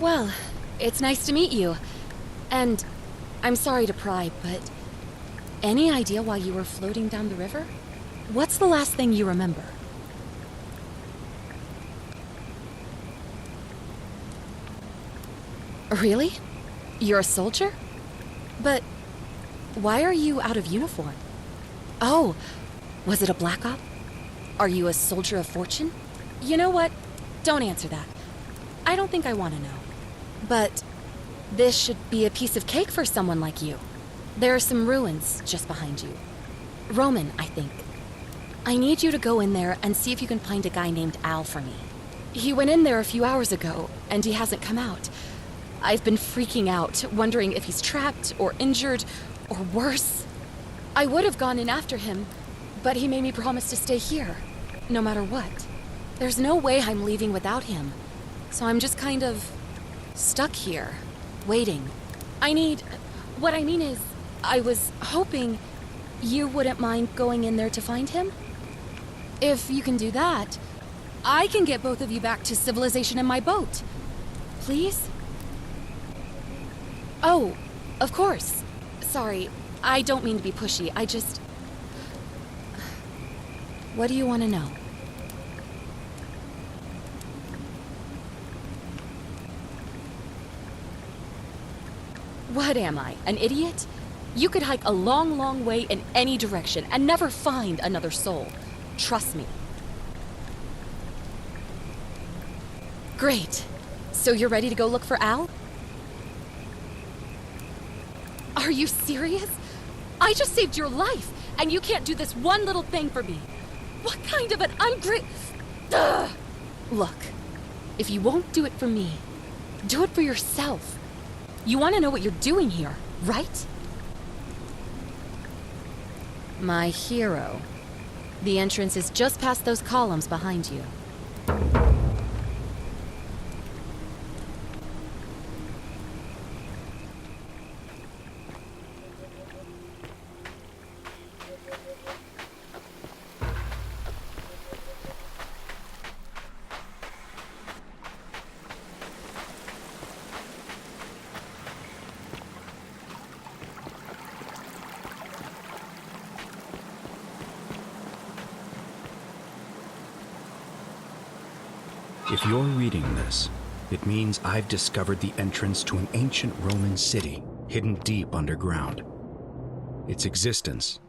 Well, it's nice to meet you. And I'm sorry to pry, but any idea why you were floating down the river? What's the last thing you remember? Really? You're a soldier? But why are you out of uniform? Oh, was it a black op? Are you a soldier of fortune? You know what? Don't answer that. I don't think I want to know. But this should be a piece of cake for someone like you. There are some ruins just behind you. Roman, I think. I need you to go in there and see if you can find a guy named Al for me. He went in there a few hours ago, and he hasn't come out. I've been freaking out, wondering if he's trapped or injured or worse. I would have gone in after him, but he made me promise to stay here, no matter what. There's no way I'm leaving without him, so I'm just kind of stuck here, waiting. What I mean is, I was hoping you wouldn't mind going in there to find him. If you can do that, I can get both of you back to civilization in my boat. Please? Oh, of course. Sorry, I don't mean to be pushy. What do you want to know? What am I, an idiot? You could hike a long, long way in any direction and never find another soul. Trust me. Great. So you're ready to go look for Al? Are you serious? I just saved your life, and you can't do this one little thing for me. What kind of an Ugh! Look, if you won't do it for me, do it for yourself. You want to know what you're doing here, right? My hero. The entrance is just past those columns behind you. If you're reading this, it means I've discovered the entrance to an ancient Roman city hidden deep underground. Its existence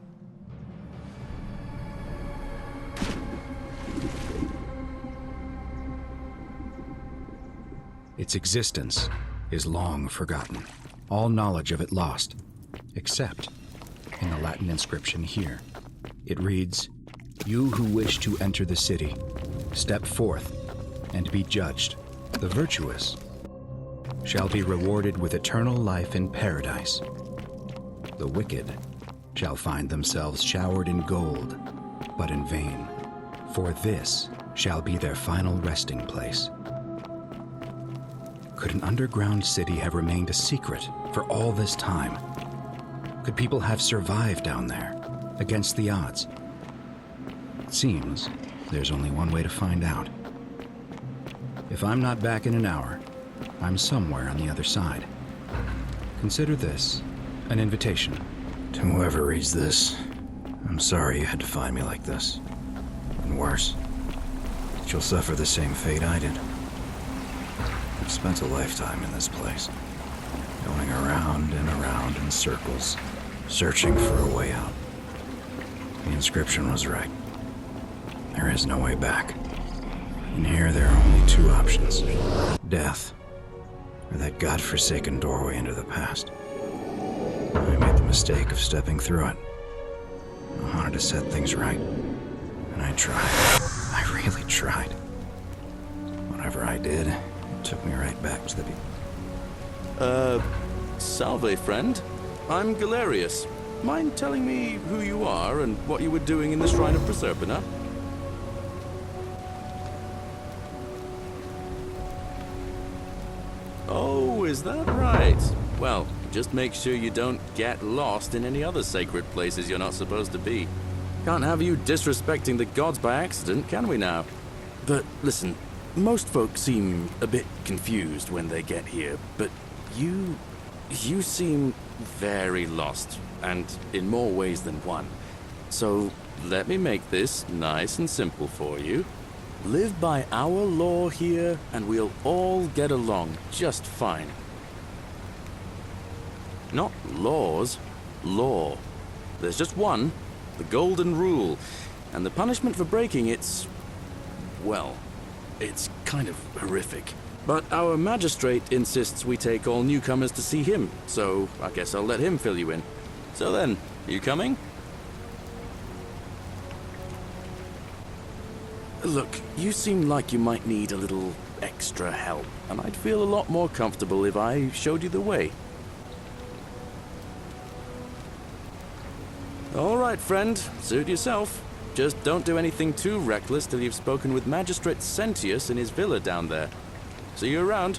is long forgotten. All knowledge of it lost, except in the Latin inscription here. It reads, "You who wish to enter the city, step forth and be judged. The virtuous shall be rewarded with eternal life in paradise. The wicked shall find themselves showered in gold, but in vain, for this shall be their final resting place." Could an underground city have remained a secret for all this time? Could people have survived down there, against the odds? It seems there's only one way to find out. If I'm not back in an hour, I'm somewhere on the other side. Consider this an invitation. To whoever reads this, I'm sorry you had to find me like this. And worse, that you'll suffer the same fate I did. I've spent a lifetime in this place, going around and around in circles, searching for a way out. The inscription was right. There is no way back. In here, there are only two options: death, or that godforsaken doorway into the past. I made the mistake of stepping through it. I wanted to set things right, and I tried. I really tried. Whatever I did, it took me right back to the Salve, friend. I'm Galerius. Mind telling me who you are and what you were doing in the Shrine of Proserpina? Oh, is that right? Well, just make sure you don't get lost in any other sacred places you're not supposed to be. Can't have you disrespecting the gods by accident, can we now? But listen, most folks seem a bit confused when they get here, but you seem very lost, and in more ways than one. So let me make this nice and simple for you. Live by our law here, and we'll all get along just fine. Not laws, law. There's just one, the golden rule, and the punishment for breaking it's, well, it's kind of horrific. But our magistrate insists we take all newcomers to see him, so I guess I'll let him fill you in. So then, you coming? Look, you seem like you might need a little extra help, and I'd feel a lot more comfortable if I showed you the way. All right, friend, suit yourself. Just don't do anything too reckless till you've spoken with Magistrate Sentius in his villa down there. See you around.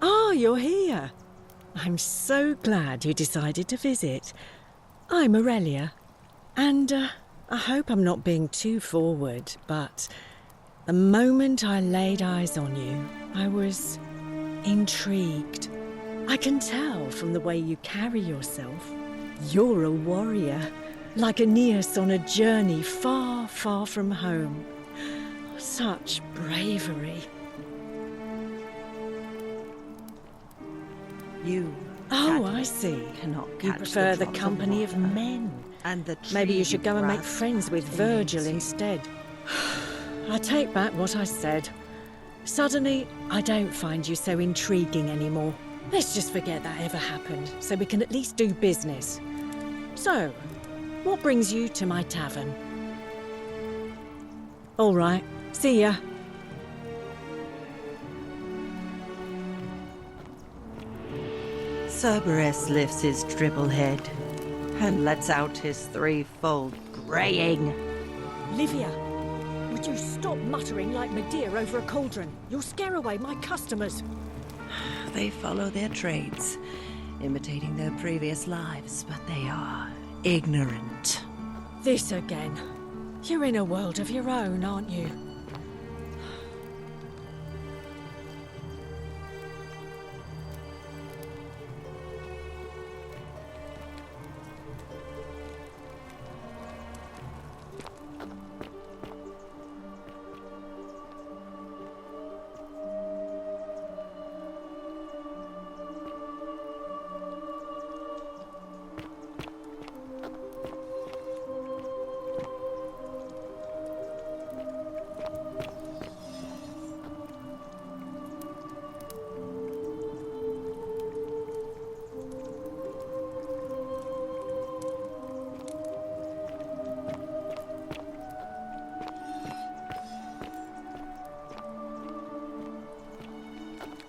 Oh, you're here. I'm so glad you decided to visit. I'm Aurelia, and I hope I'm not being too forward, but the moment I laid eyes on you, I was intrigued. I can tell from the way you carry yourself. You're a warrior, like Aeneas on a journey far, far from home. Such bravery. You. Oh, I see. Cannot You catch prefer the drops of company of water. men. And the Maybe you tree should go and make grass friends with Virgil fascinates you. instead. I take back what I said. Suddenly, I don't find you so intriguing anymore. Let's just forget that ever happened, so we can at least do business. So, what brings you to my tavern? All right, see ya. Cerberus lifts his dribble head and lets out his threefold graying. Livia, would you stop muttering like Medea over a cauldron? You'll scare away my customers. They follow their trades, imitating their previous lives, but they are ignorant. This again. You're in a world of your own, aren't you?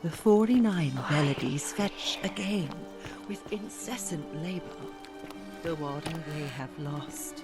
The 49 melodies fetch again with incessant labor the water they have lost.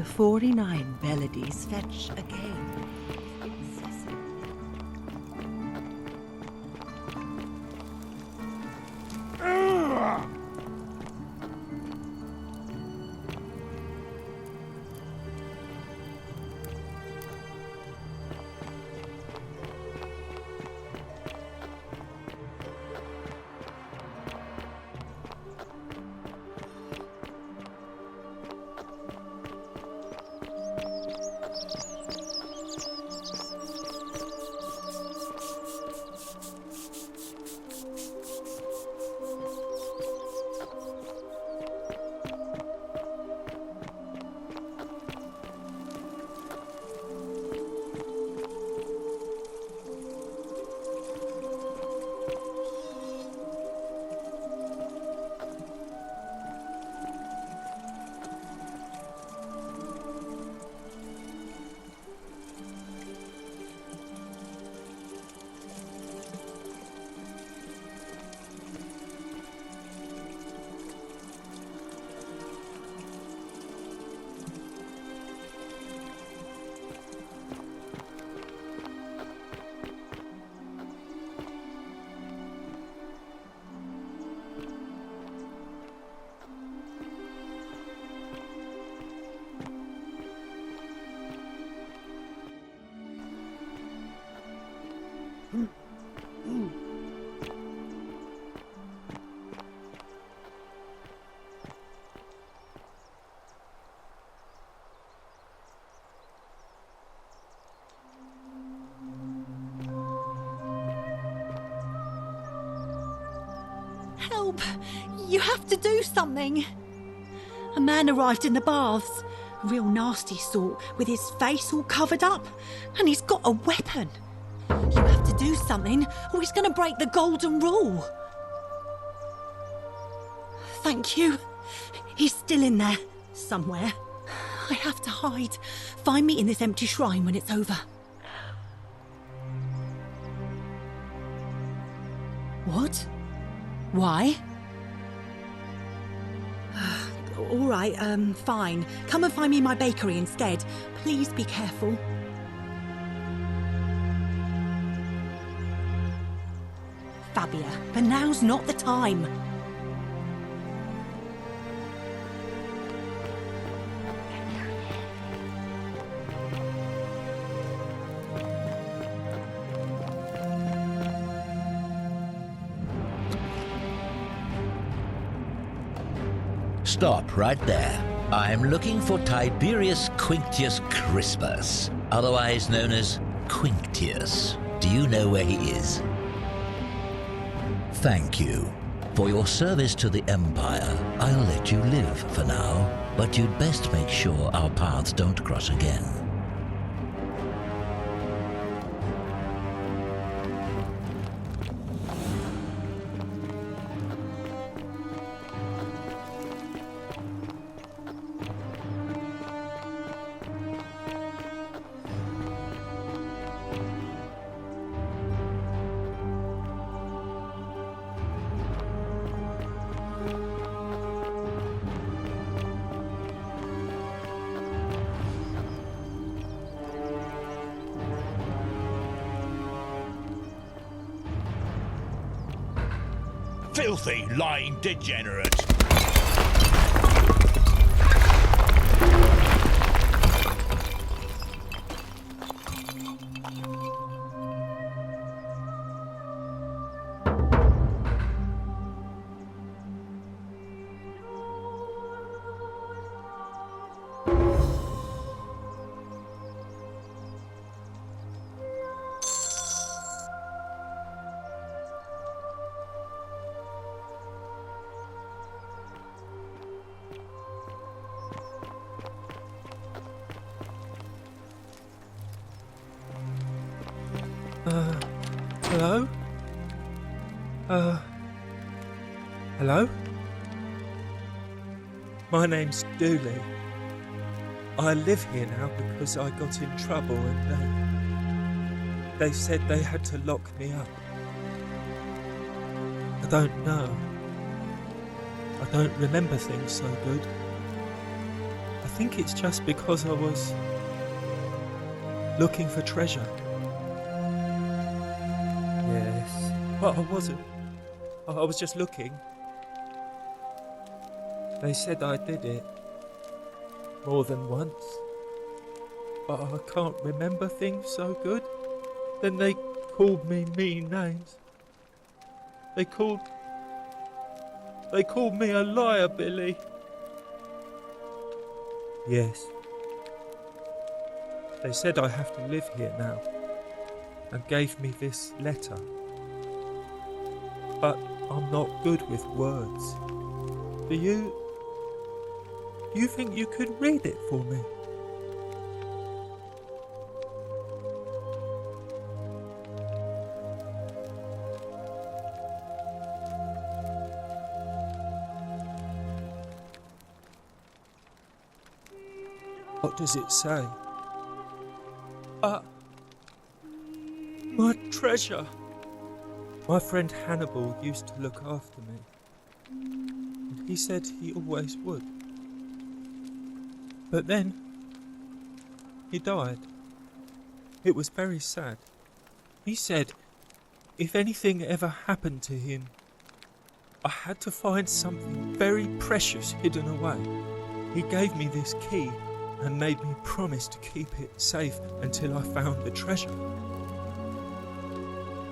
The 49 melodies fetch again. Incessant. Help! You have to do something! A man arrived in the baths. A real nasty sort, with his face all covered up. And he's got a weapon. You have to do something, or he's going to break the golden rule. Thank you. He's still in there, somewhere. I have to hide. Find me in this empty shrine when it's over. What? Why? All right, fine. Come and find me in my bakery instead. Please be careful. Fabia, but now's not the time. Stop right there. I'm looking for Tiberius Quinctius Crispus, otherwise known as Quinctius. Do you know where he is? Thank you. For your service to the Empire, I'll let you live for now, but you'd best make sure our paths don't cross again. Filthy, lying degenerate! Hello? Hello? My name's Dooley. I live here now because I got in trouble and they said they had to lock me up. I don't know. I don't remember things so good. I think it's just because I was looking for treasure. Yes, but I wasn't. I was just looking. They said I did it more than once, but I can't remember things so good. Then they called me mean names. They called me a liar, Billy. Yes. They said I have to live here now, and gave me this letter. But I'm not good with words. Do you think you could read it for me? What does it say? My treasure. My friend Hannibal used to look after me, and he said he always would. But then, he died. It was very sad. He said if anything ever happened to him, I had to find something very precious hidden away. He gave me this key and made me promise to keep it safe until I found the treasure.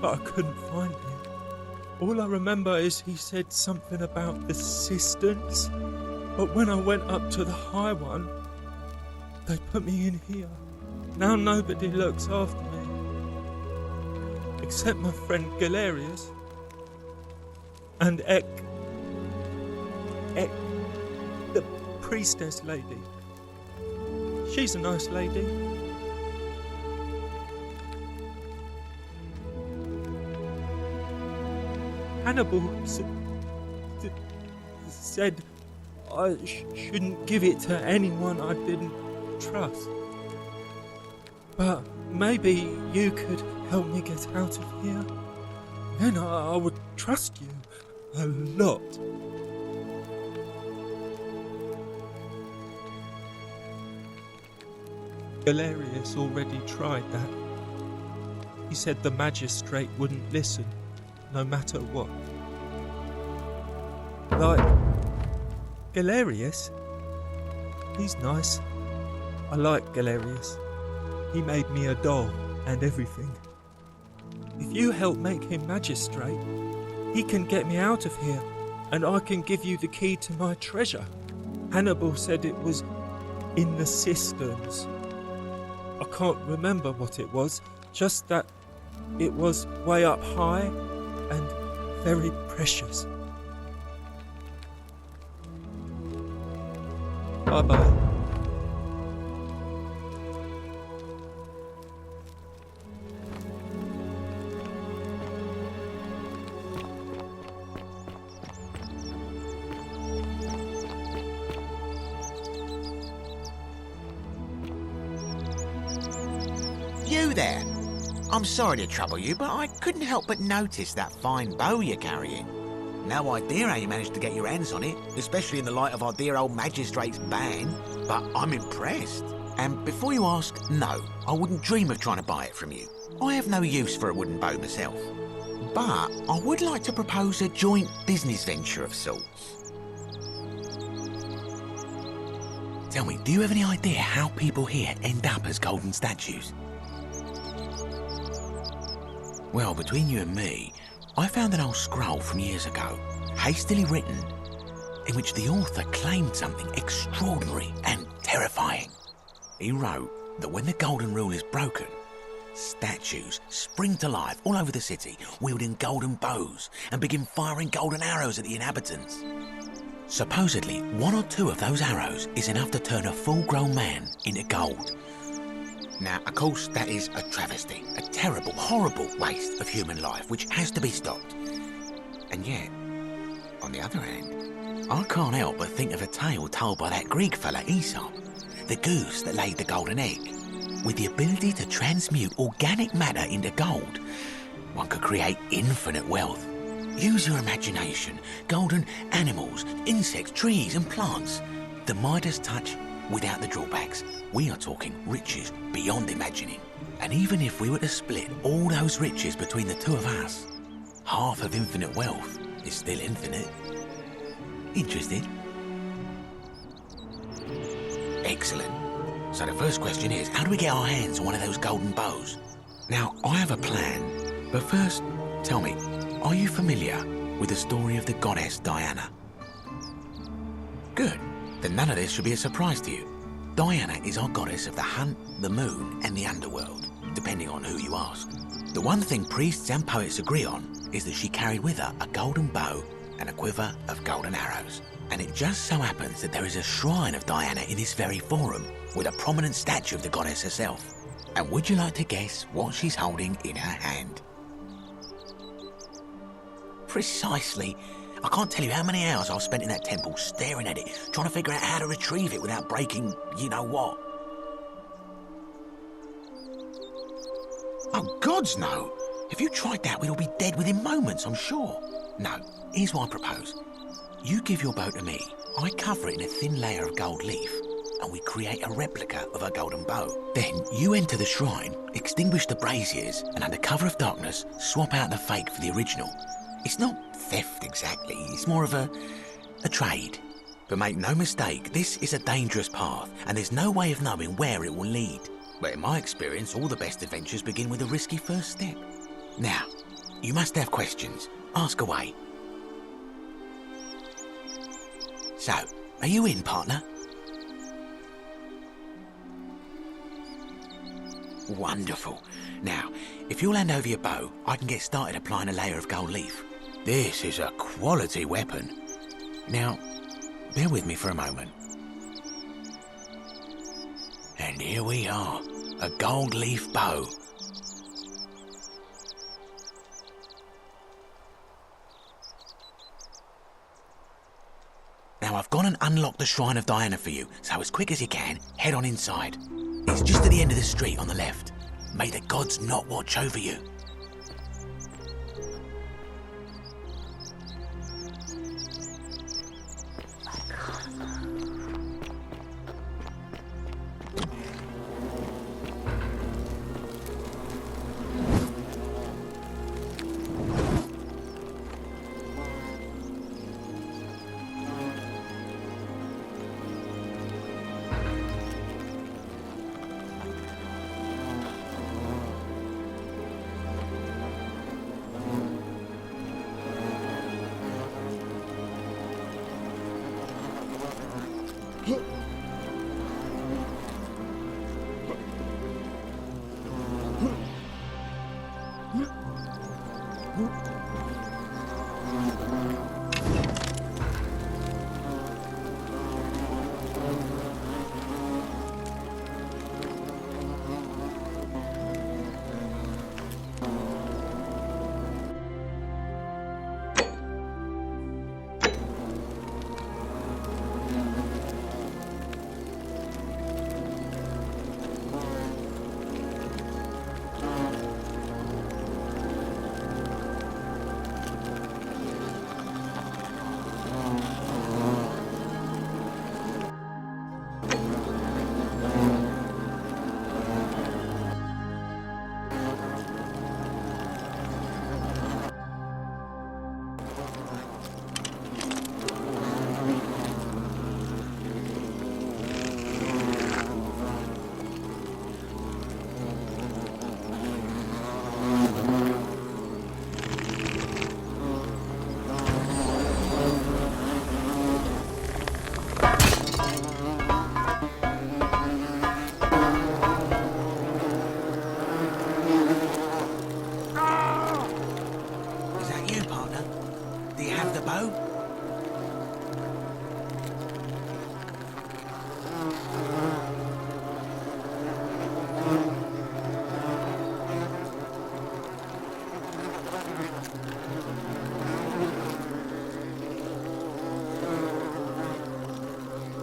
But I couldn't find it. All I remember is he said something about the cisterns, but when I went up to the high one, they put me in here. Now nobody looks after me, except my friend Galerius and Ek, the priestess lady. She's a nice lady. Hannibal said I shouldn't give it to anyone I didn't trust. But maybe you could help me get out of here. Then I would trust you a lot. Galerius already tried that. He said the magistrate wouldn't listen, no matter what. Like, Galerius? He's nice. I like Galerius. He made me a doll and everything. If you help make him magistrate, he can get me out of here, and I can give you the key to my treasure. Hannibal said it was in the cisterns. I can't remember what it was, just that it was way up high and very precious. Bye-bye. You there? I'm sorry to trouble you, but I couldn't help but notice that fine bow you're carrying. No idea how you managed to get your hands on it, especially in the light of our dear old magistrate's ban, but I'm impressed. And before you ask, no, I wouldn't dream of trying to buy it from you. I have no use for a wooden bow myself. But I would like to propose a joint business venture of sorts. Tell me, do you have any idea how people here end up as golden statues? Well, between you and me, I found an old scroll from years ago, hastily written, in which the author claimed something extraordinary and terrifying. He wrote that when the golden rule is broken, statues spring to life all over the city, wielding golden bows and begin firing golden arrows at the inhabitants. Supposedly, one or two of those arrows is enough to turn a full-grown man into gold. Now, of course, that is a travesty, a terrible, horrible waste of human life, which has to be stopped. And yet, on the other hand, I can't help but think of a tale told by that Greek fella Aesop, the goose that laid the golden egg. With the ability to transmute organic matter into gold, one could create infinite wealth. Use your imagination. Golden animals, insects, trees and plants. The Midas touch without the drawbacks. We are talking riches beyond imagining. And even if we were to split all those riches between the two of us, half of infinite wealth is still infinite. Interested? Excellent. So the first question is, how do we get our hands on one of those golden bows? Now, I have a plan, but first, tell me, are you familiar with the story of the goddess Diana? Good. Then none of this should be a surprise to you. Diana is our goddess of the hunt, the moon, and the underworld, depending on who you ask. The one thing priests and poets agree on is that she carried with her a golden bow and a quiver of golden arrows. And it just so happens that there is a shrine of Diana in this very forum, with a prominent statue of the goddess herself. And would you like to guess what she's holding in her hand? Precisely. I can't tell you how many hours I've spent in that temple staring at it, trying to figure out how to retrieve it without breaking you-know-what. Oh, gods, no! If you tried that, we'd all be dead within moments, I'm sure. No, here's what I propose. You give your bow to me, I cover it in a thin layer of gold leaf, and we create a replica of a golden bow. Then you enter the shrine, extinguish the braziers, and under cover of darkness, swap out the fake for the original. It's not theft exactly, it's more of a trade. But make no mistake, this is a dangerous path, and there's no way of knowing where it will lead. But in my experience, all the best adventures begin with a risky first step. Now, you must have questions. Ask away. So, are you in, partner? Wonderful. Now, if you'll hand over your bow, I can get started applying a layer of gold leaf. This is a quality weapon. Now, bear with me for a moment. And here we are, a gold leaf bow. Now I've gone and unlocked the Shrine of Diana for you, so as quick as you can, head on inside. It's just at the end of the street on the left. May the gods not watch over you.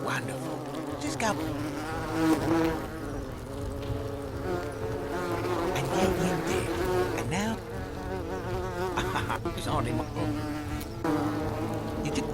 Wonderful. Just go. And yet you did. And now... it's hardly my fault. You just...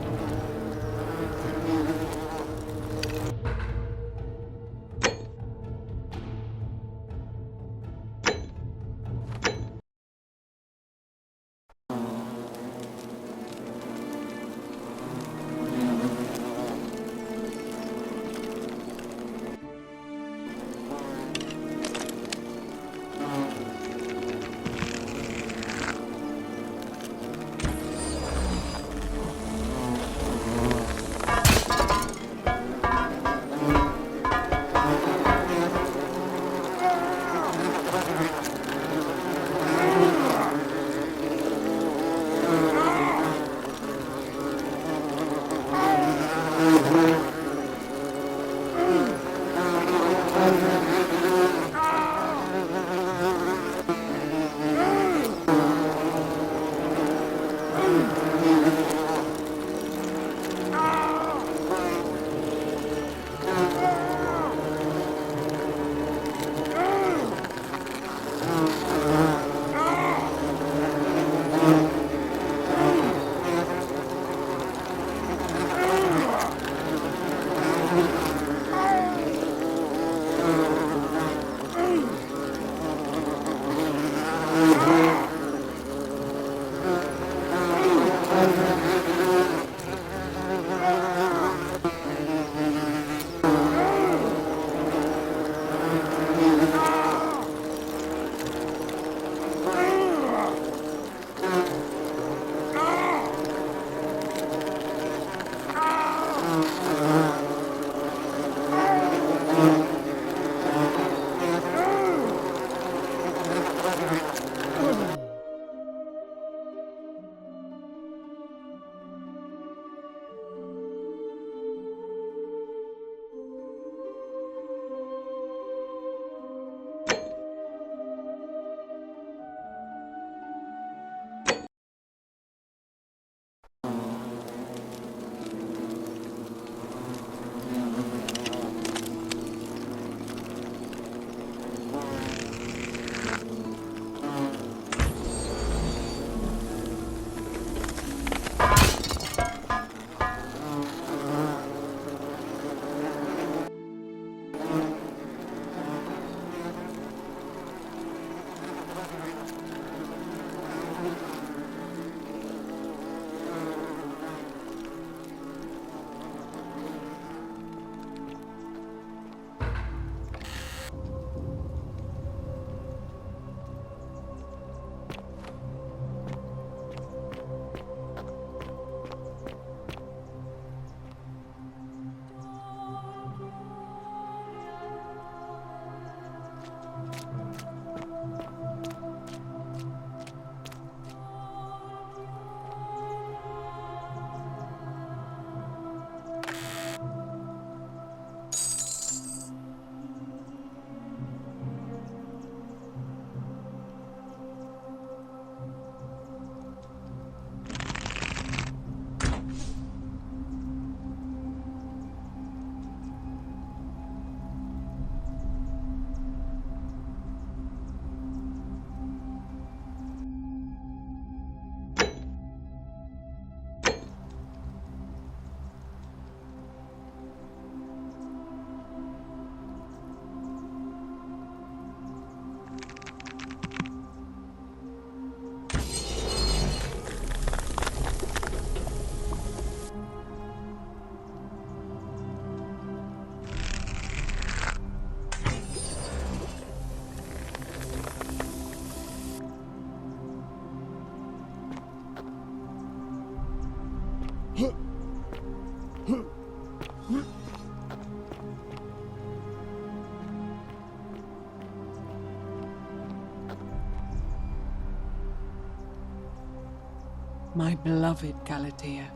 My beloved Galatea,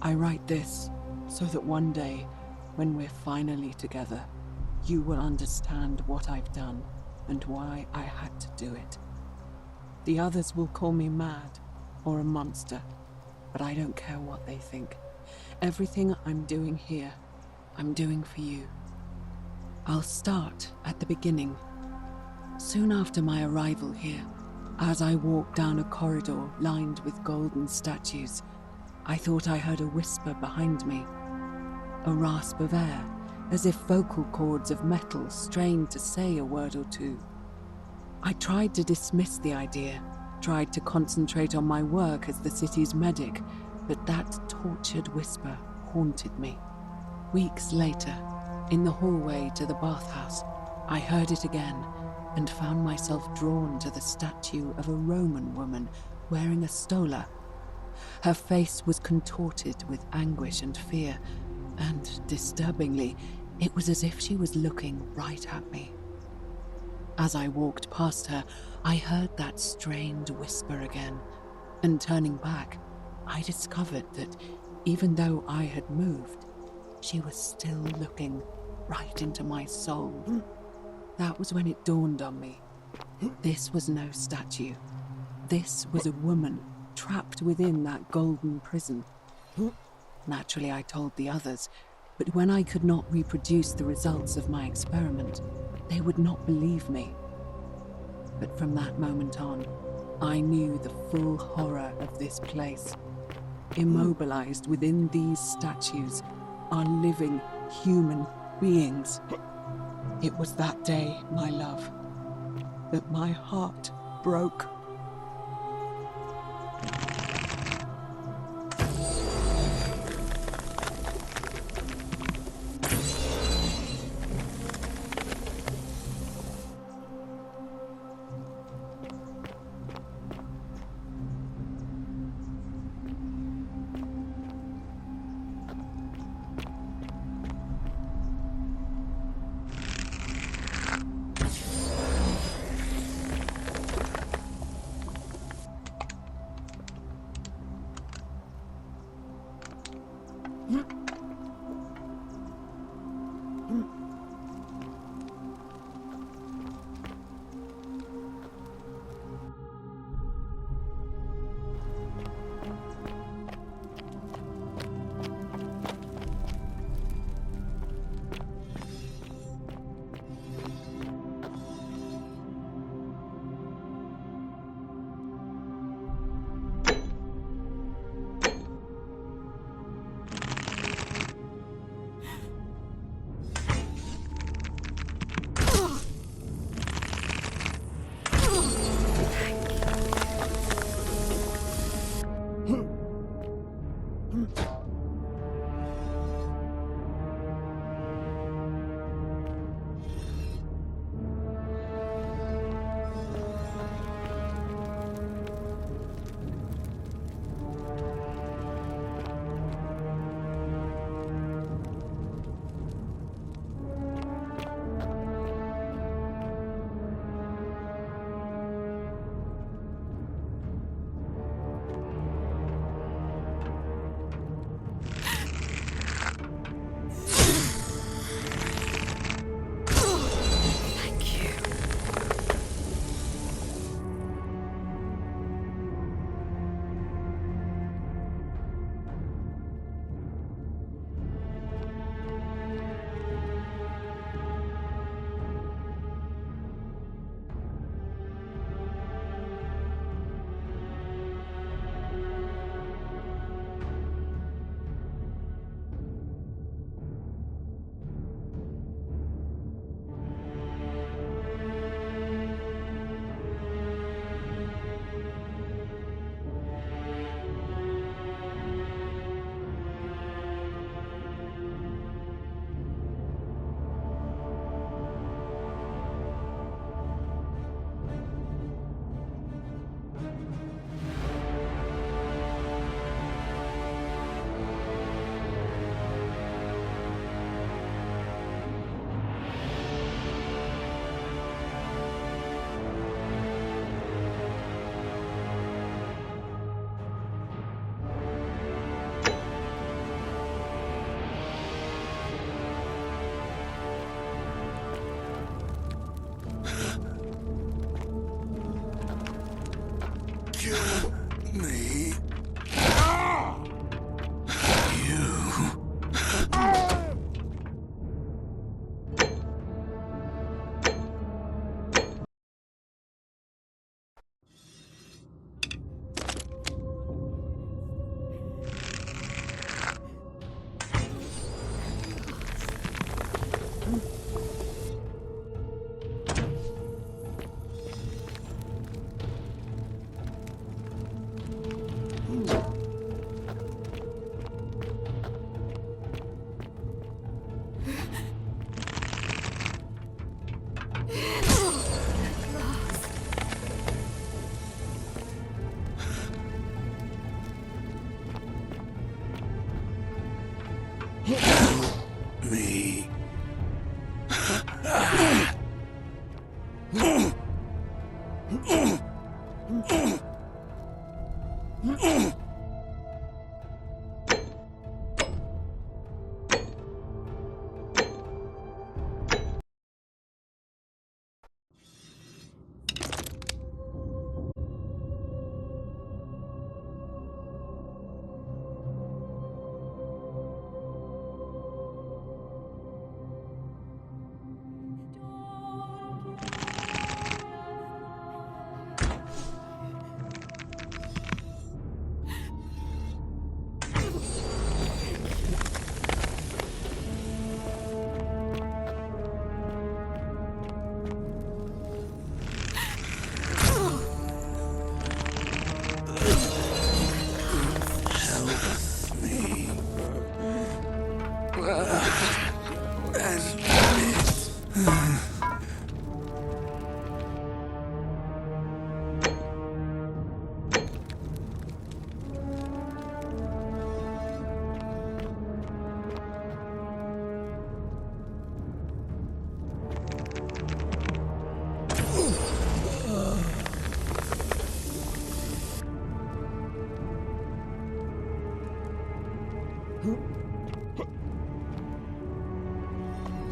I write this so that one day, when we're finally together, you will understand what I've done and why I had to do it. The others will call me mad or a monster, but I don't care what they think. Everything I'm doing here, I'm doing for you. I'll start at the beginning. Soon after my arrival here, as I walked down a corridor lined with golden statues, I thought I heard a whisper behind me. A rasp of air, as if vocal cords of metal strained to say a word or two. I tried to dismiss the idea, tried to concentrate on my work as the city's medic, but that tortured whisper haunted me. Weeks later, in the hallway to the bathhouse, I heard it again and found myself drawn to the statue of a Roman woman wearing a stola. Her face was contorted with anguish and fear, and disturbingly, it was as if she was looking right at me. As I walked past her, I heard that strained whisper again, and turning back, I discovered that even though I had moved, she was still looking right into my soul. That was when it dawned on me. This was no statue. This was a woman trapped within that golden prison. Naturally, I told the others, but when I could not reproduce the results of my experiment, they would not believe me. But from that moment on, I knew the full horror of this place. Immobilized within these statues are living human beings. It was that day, my love, that my heart broke.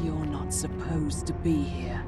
You're not supposed to be here.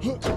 Thank you.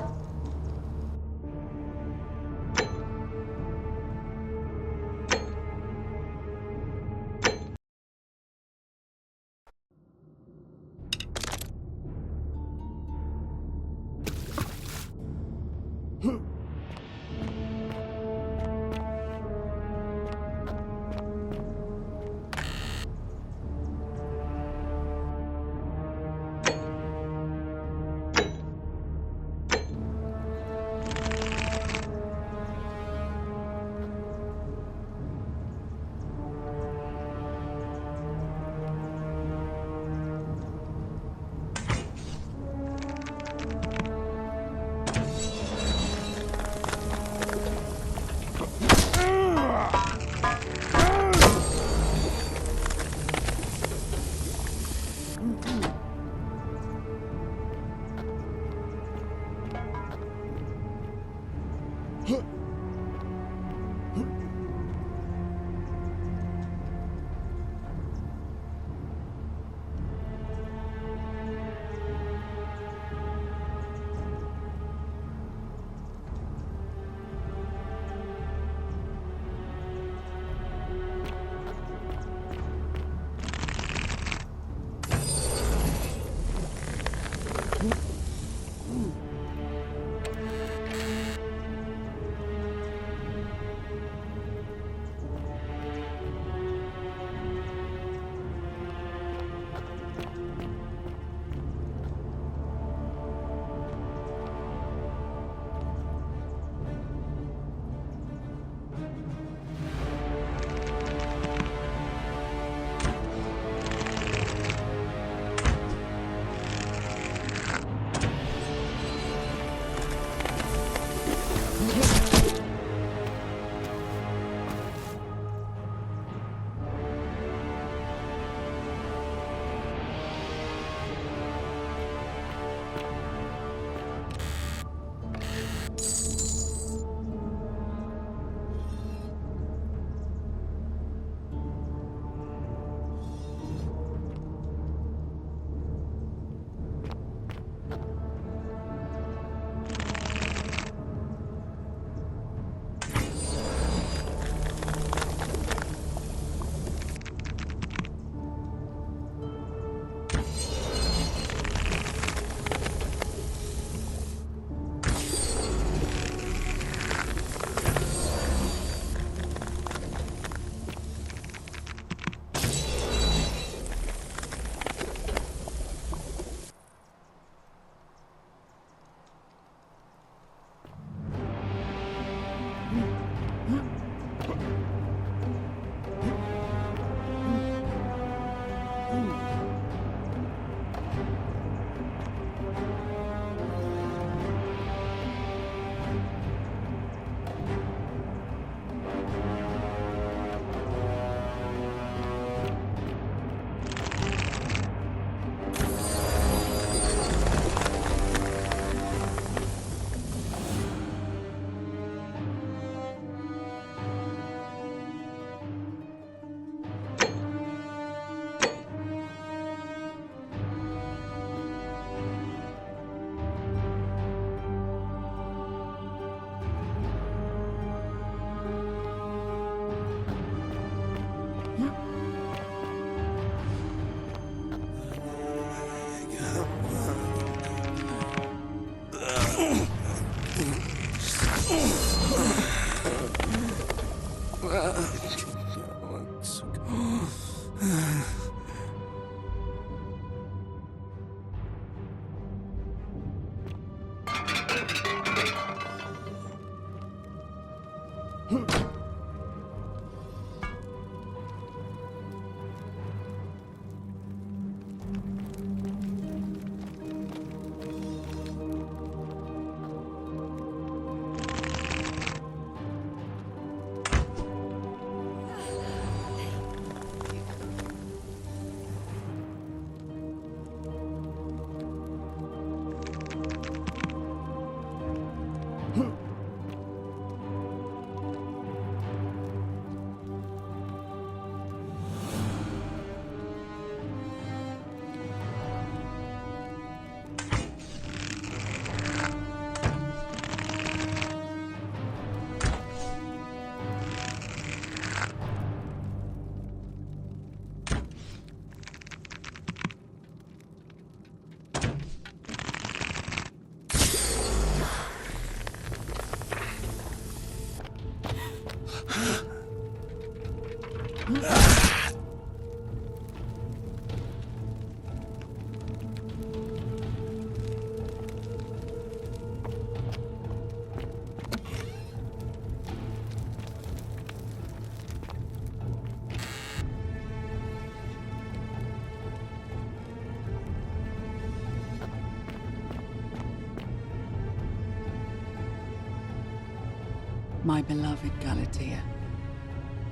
My beloved Galatea,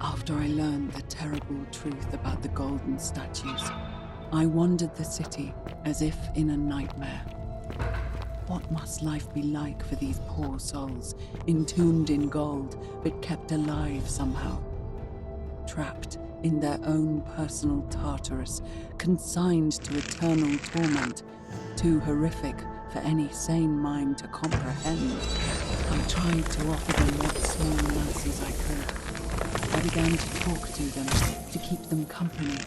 after I learned the terrible truth about the golden statues, I wandered the city as if in a nightmare. What must life be like for these poor souls, entombed in gold, but kept alive somehow? Trapped in their own personal Tartarus, consigned to eternal torment, too horrific for any sane mind to comprehend. I tried to offer them what small mercies I could. I began to talk to them, to keep them company.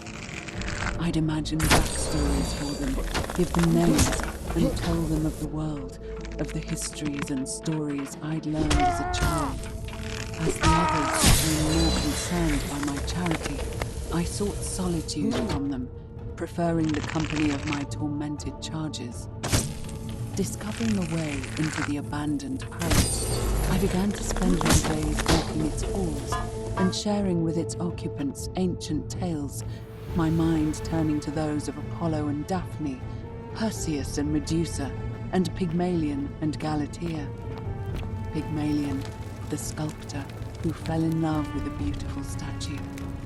I'd imagine backstories for them, give them names, and tell them of the world, of the histories and stories I'd learned as a child. As the others became more concerned by my charity, I sought solitude from them, preferring the company of my tormented charges. Discovering a way into the abandoned palace, I began to spend my days walking its halls and sharing with its occupants ancient tales, my mind turning to those of Apollo and Daphne, Perseus and Medusa, and Pygmalion and Galatea. Pygmalion, the sculptor who fell in love with a beautiful statue,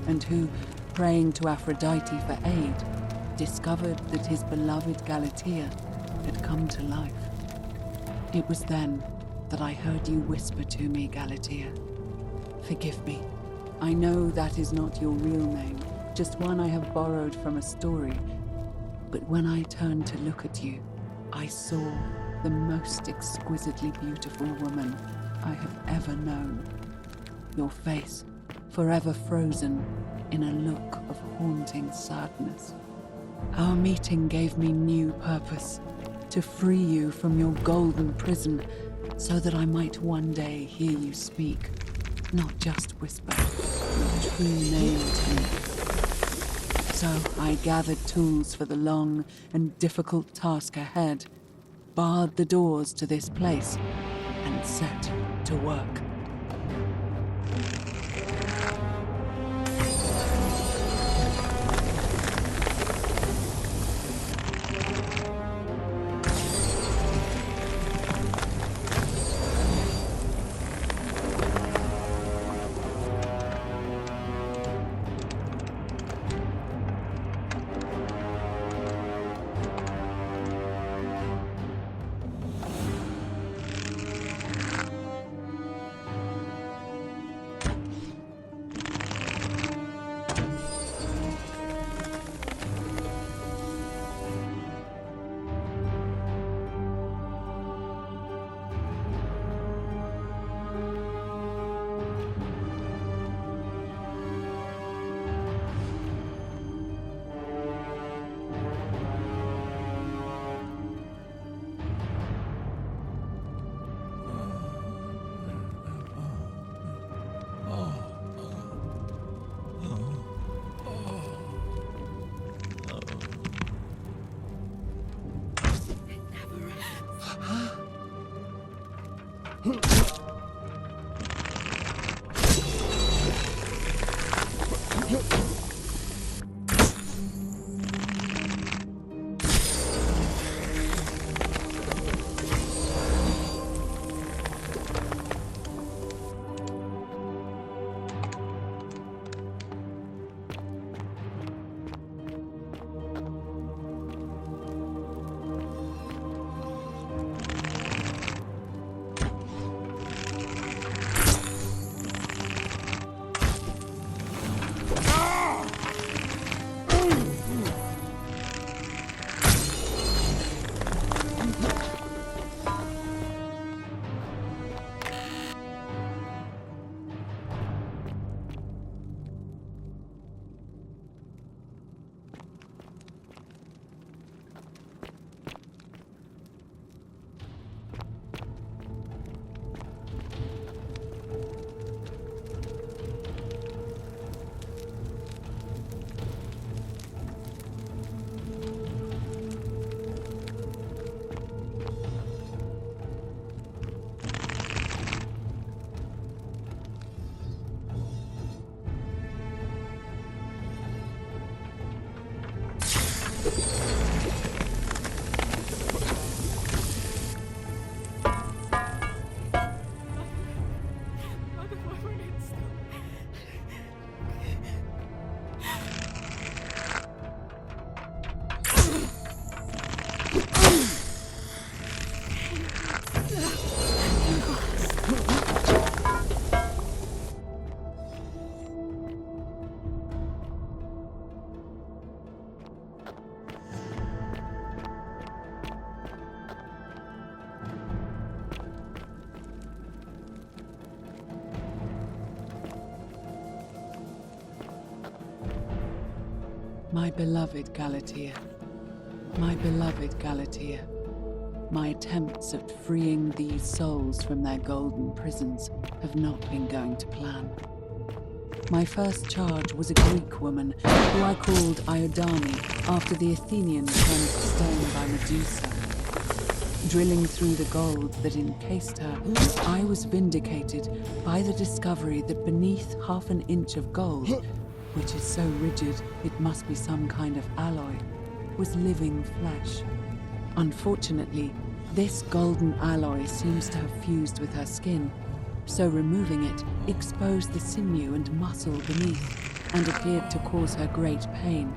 and who, praying to Aphrodite for aid, discovered that his beloved Galatea had come to life. It was then that I heard you whisper to me, Galatea. Forgive me. I know that is not your real name, just one I have borrowed from a story. But when I turned to look at you, I saw the most exquisitely beautiful woman I have ever known. Your face, forever frozen in a look of haunting sadness. Our meeting gave me new purpose, to free you from your golden prison, so that I might one day hear you speak, not just whisper your true name to me. So I gathered tools for the long and difficult task ahead, barred the doors to this place, and set to work. My beloved Galatea. My beloved Galatea. My attempts at freeing these souls from their golden prisons have not been going to plan. My first charge was a Greek woman who I called Iodame after the Athenians turned to stone by Medusa. Drilling through the gold that encased her, I was vindicated by the discovery that beneath half an inch of gold, which is so rigid it must be some kind of alloy, was living flesh. Unfortunately, this golden alloy seems to have fused with her skin, so removing it exposed the sinew and muscle beneath and appeared to cause her great pain.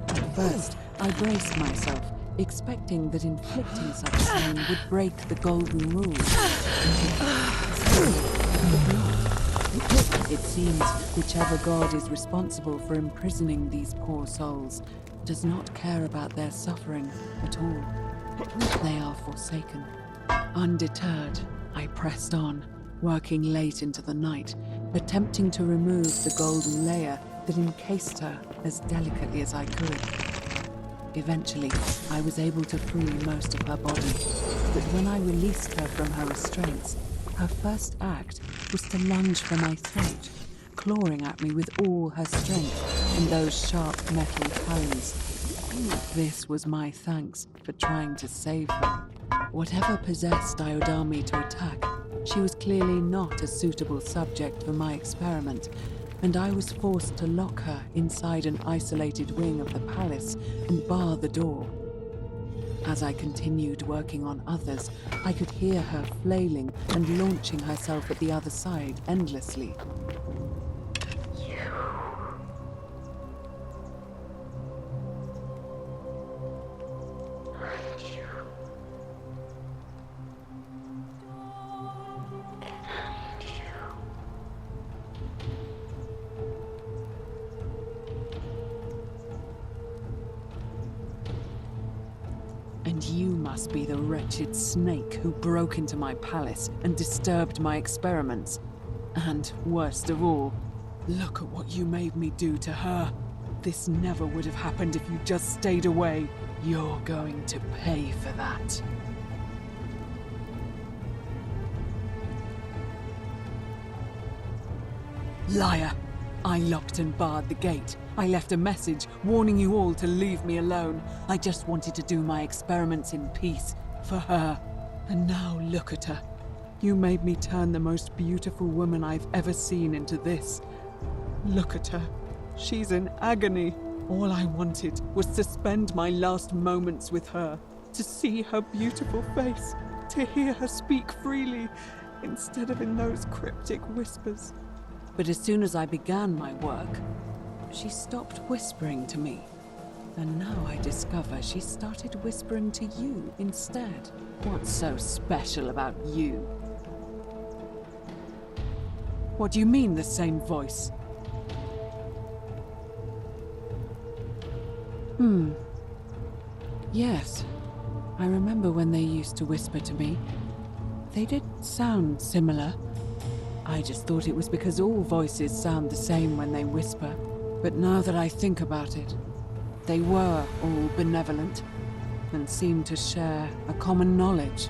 At first, I braced myself, expecting that inflicting such pain would break the golden rules. It seems whichever god is responsible for imprisoning these poor souls does not care about their suffering at all. They are forsaken. Undeterred, I pressed on, working late into the night, attempting to remove the golden layer that encased her as delicately as I could. Eventually, I was able to free most of her body, but when I released her from her restraints, her first act was to lunge for my throat, clawing at me with all her strength in those sharp metal talons. This was my thanks for trying to save her. Whatever possessed Iodame to attack, she was clearly not a suitable subject for my experiment, and I was forced to lock her inside an isolated wing of the palace and bar the door. As I continued working on others, I could hear her flailing and launching herself at the other side endlessly. And you must be the wretched snake who broke into my palace and disturbed my experiments. And worst of all, look at what you made me do to her. This never would have happened if you just stayed away. You're going to pay for that. Liar! I locked and barred the gate. I left a message warning you all to leave me alone. I just wanted to do my experiments in peace, for her. And now look at her. You made me turn the most beautiful woman I've ever seen into this. Look at her. She's in agony. All I wanted was to spend my last moments with her, to see her beautiful face, to hear her speak freely, instead of in those cryptic whispers. But as soon as I began my work, she stopped whispering to me. And now I discover she started whispering to you instead. What's so special about you? What do you mean, the same voice? Yes. I remember when they used to whisper to me. They did sound similar. I just thought it was because all voices sound the same when they whisper. But now that I think about it, they were all benevolent and seemed to share a common knowledge.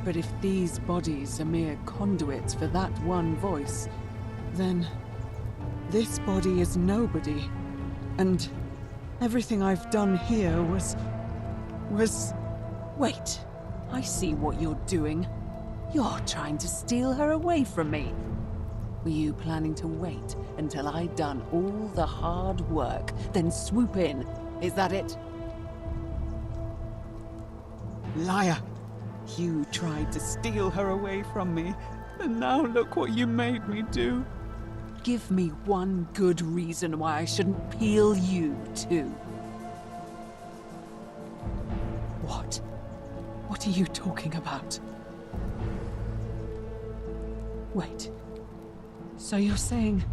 But if these bodies are mere conduits for that one voice, then this body is nobody. And everything I've done here was... Wait, I see what you're doing. You're trying to steal her away from me. Were you planning to wait until I'd done all the hard work, then swoop in? Is that it? Liar! You tried to steal her away from me, and now look what you made me do. Give me one good reason why I shouldn't peel you, too. What? What are you talking about? Wait. So you're saying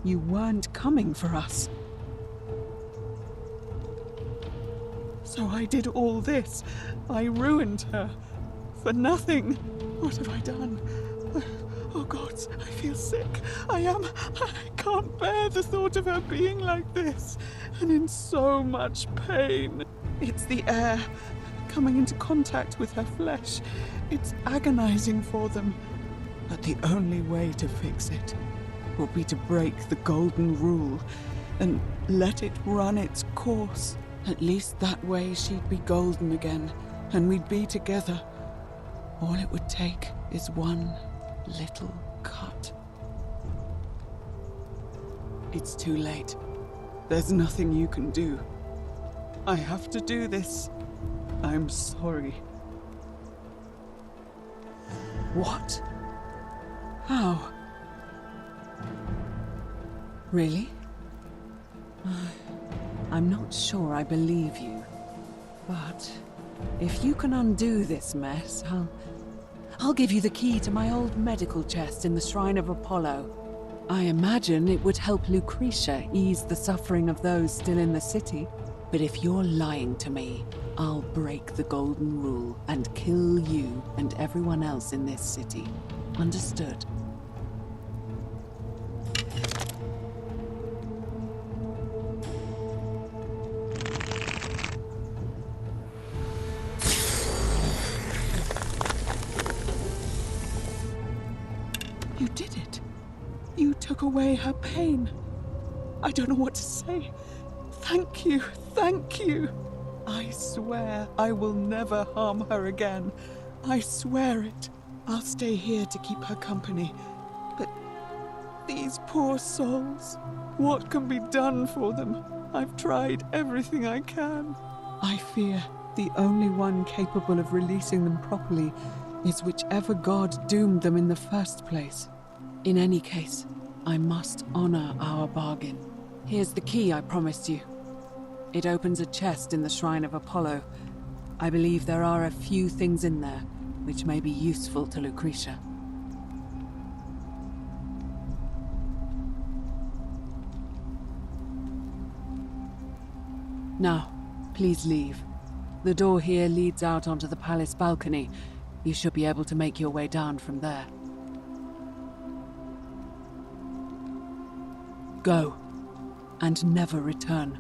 you weren't coming for us? So I did all this. I ruined her. For nothing. What have I done? Oh gods, I feel sick. I can't bear the thought of her being like this. And in so much pain. It's the air. Coming into contact with her flesh. It's agonizing for them. But the only way to fix it will be to break the golden rule and let it run its course. At least that way she'd be golden again, and we'd be together. All it would take is one little cut. It's too late. There's nothing you can do. I have to do this. I'm sorry. What? How? Really? I'm not sure I believe you. But if you can undo this mess, I'll give you the key to my old medical chest in the Shrine of Apollo. I imagine it would help Lucretia ease the suffering of those still in the city. But if you're lying to me, I'll break the golden rule and kill you and everyone else in this city. Understood? You did it. You took away her pain. I don't know what to say. Thank you, thank you. I swear I will never harm her again. I swear it. I'll stay here to keep her company. But these poor souls, what can be done for them? I've tried everything I can. I fear the only one capable of releasing them properly is whichever god doomed them in the first place. In any case, I must honor our bargain. Here's the key I promised you. It opens a chest in the Shrine of Apollo. I believe there are a few things in there which may be useful to Lucretia. Now, please leave. The door here leads out onto the palace balcony. You should be able to make your way down from there. Go, and never return.